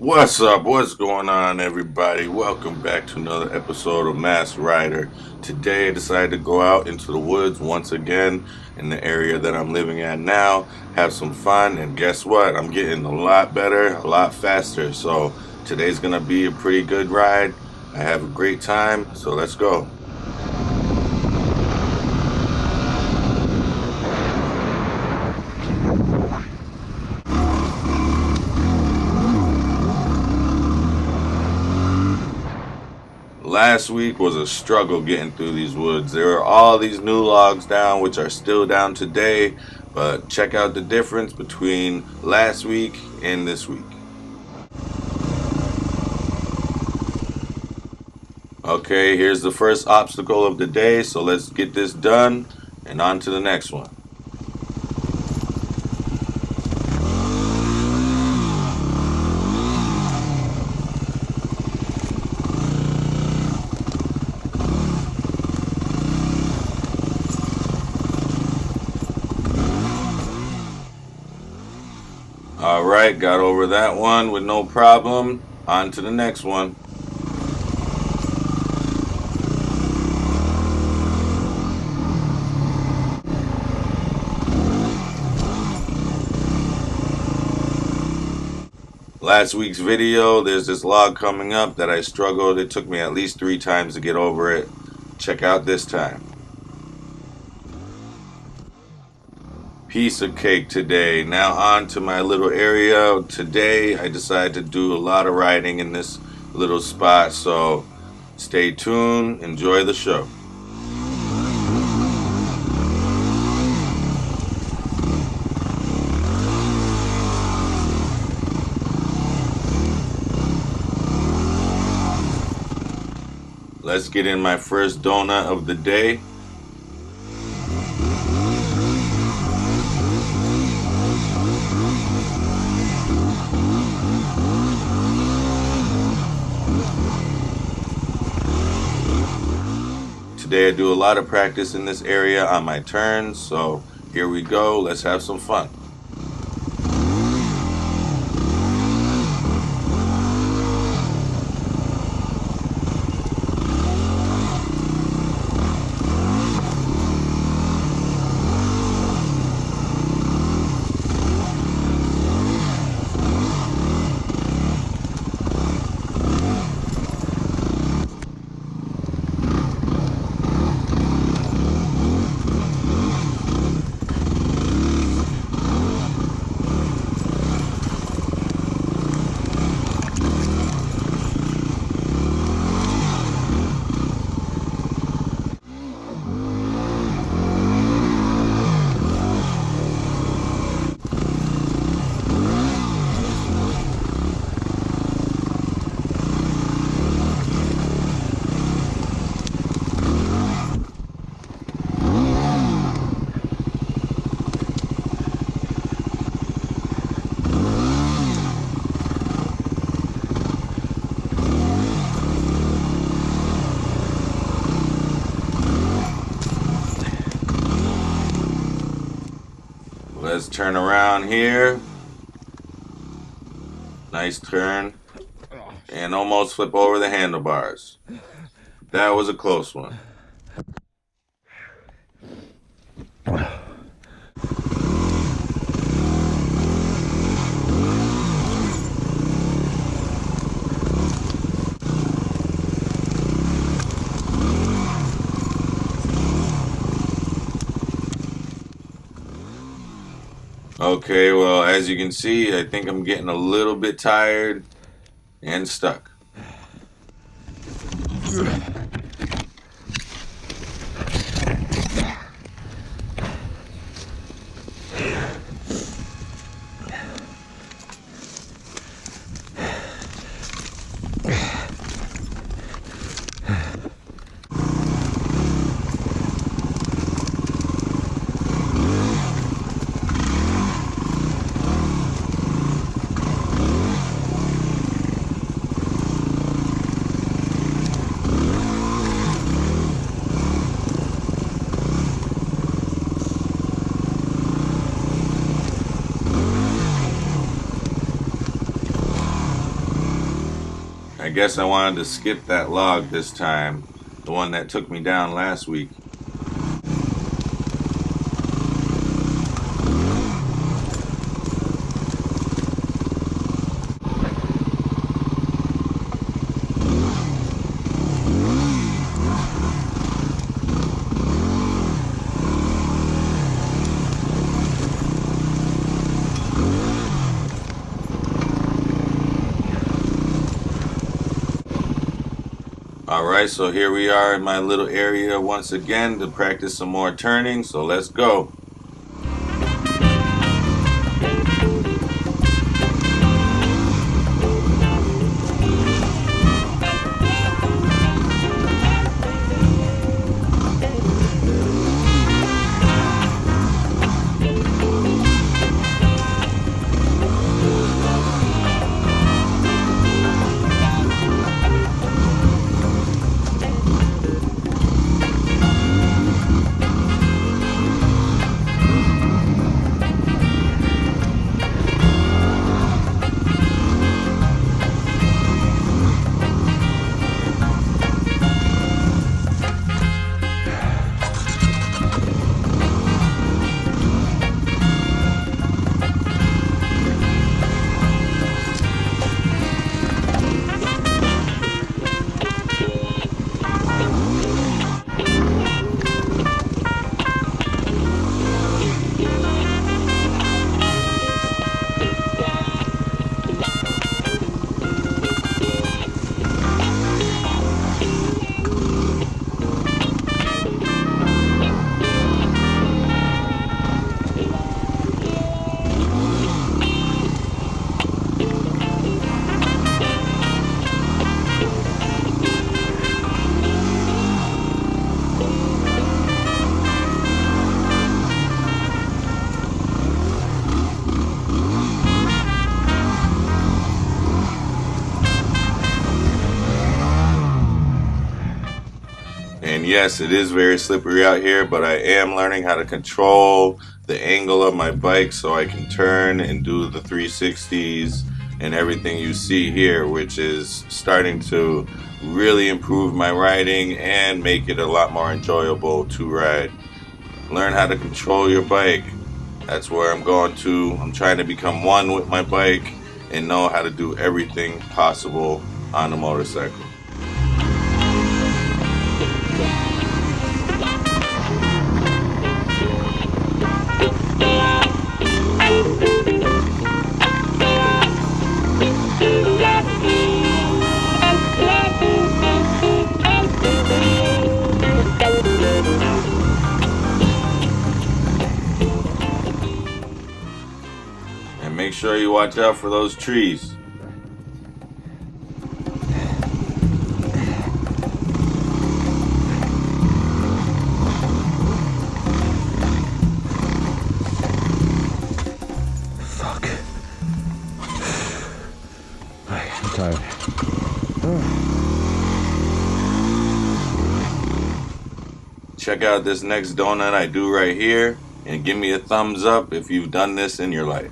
What's up? What's going on, everybody? Welcome back to another episode of Mass Rider. Today, I decided to go out into the woods once again in the area that I'm living at now, have some fun, and guess what? I'm getting a lot better, a lot faster. So, today's gonna be a pretty good ride. I have a great time, so let's go. Last week was a struggle getting through these woods. There are all these new logs down, which are still down today, but check out the difference between last week and this week. Okay, here's the first obstacle of the day, so let's get this done and on to the next one. Alright, got over that one with no problem. On to the next one. Last week's video, there's this log coming up that I struggled. It took me at least 3 times to get over it. Check out this time. Piece of cake today. Now on to my little area. Today I decided to do a lot of riding in this little spot, so stay tuned, enjoy the show. Let's get in my first donut of the day. Today I do a lot of practice in this area on my turns, so here we go, let's have some fun. Let's turn around here. Nice turn. And almost flip over the handlebars. That was a close one. Okay, well, as you can see, I think I'm getting a little bit tired and stuck. guess I wanted to skip that log this time, the one that took me down last week. Alright, so here we are in my little area once again to practice some more turning, so let's go. And yes, it is very slippery out here, but I am learning how to control the angle of my bike so I can turn and do the 360s and everything you see here, which is starting to really improve my riding and make it a lot more enjoyable to ride. Learn how to control your bike. That's where I'm going to. I'm trying to become one with my bike and know how to do everything possible on a motorcycle. And make sure you watch out for those trees. Fuck. I'm tired. Check out this next donut I do right here and give me a thumbs up if you've done this in your life.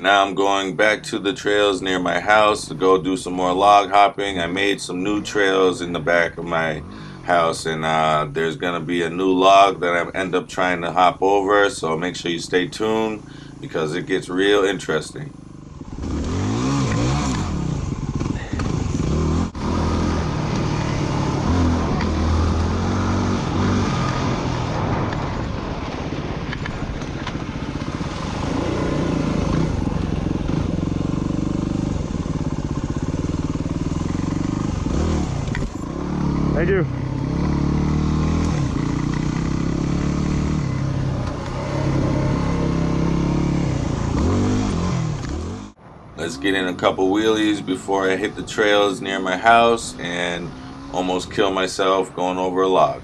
Now I'm going back to the trails near my house to go do some more log hopping. I made some new trails in the back of my house, and there's gonna be a new log that I end up trying to hop over, so make sure you stay tuned because it gets real interesting. Thank you. Let's get in a couple wheelies before I hit the trails near my house and almost kill myself going over a log.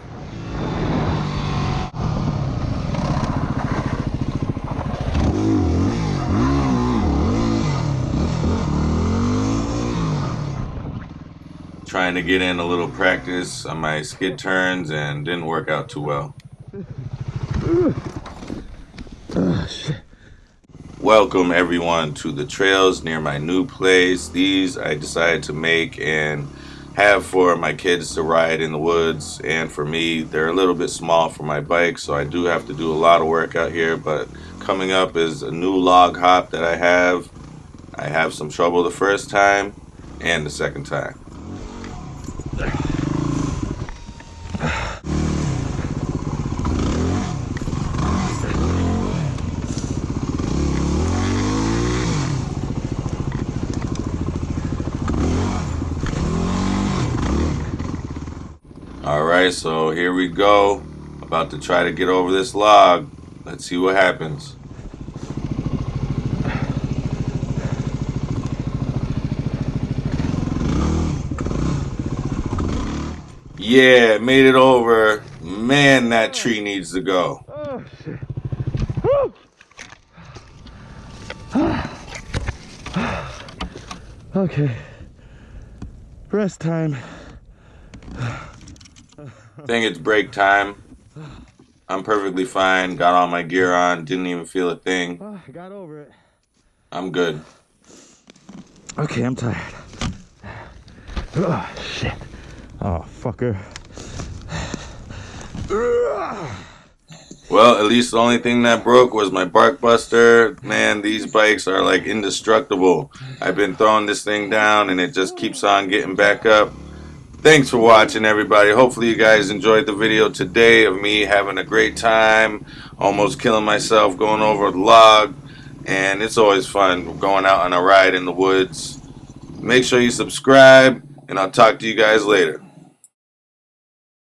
Trying to get in a little practice on my skid turns and didn't work out too well. Welcome everyone to the trails near my new place. These I decided to make and have for my kids to ride in the woods, and for me they're a little bit small for my bike, so I do have to do a lot of work out here. But coming up is a new log hop that I have some trouble the first time and the second time. Alright, so here we go. About to try to get over this log. Let's see what happens. Yeah, made it over. Man, that tree needs to go. Oh, shit. Okay. Rest time. Think it's break time. I'm perfectly fine. Got all my gear on. Didn't even feel a thing. Oh, I got over it. I'm good. Okay, I'm tired. Oh, shit. Oh, fucker. Well, at least the only thing that broke was my bark buster. Man, these bikes are like indestructible. I've been throwing this thing down and it just keeps on getting back up. Thanks for watching, everybody. Hopefully you guys enjoyed the video today of me having a great time, almost killing myself going over a log. And it's always fun going out on a ride in the woods. Make sure you subscribe, and I'll talk to you guys later.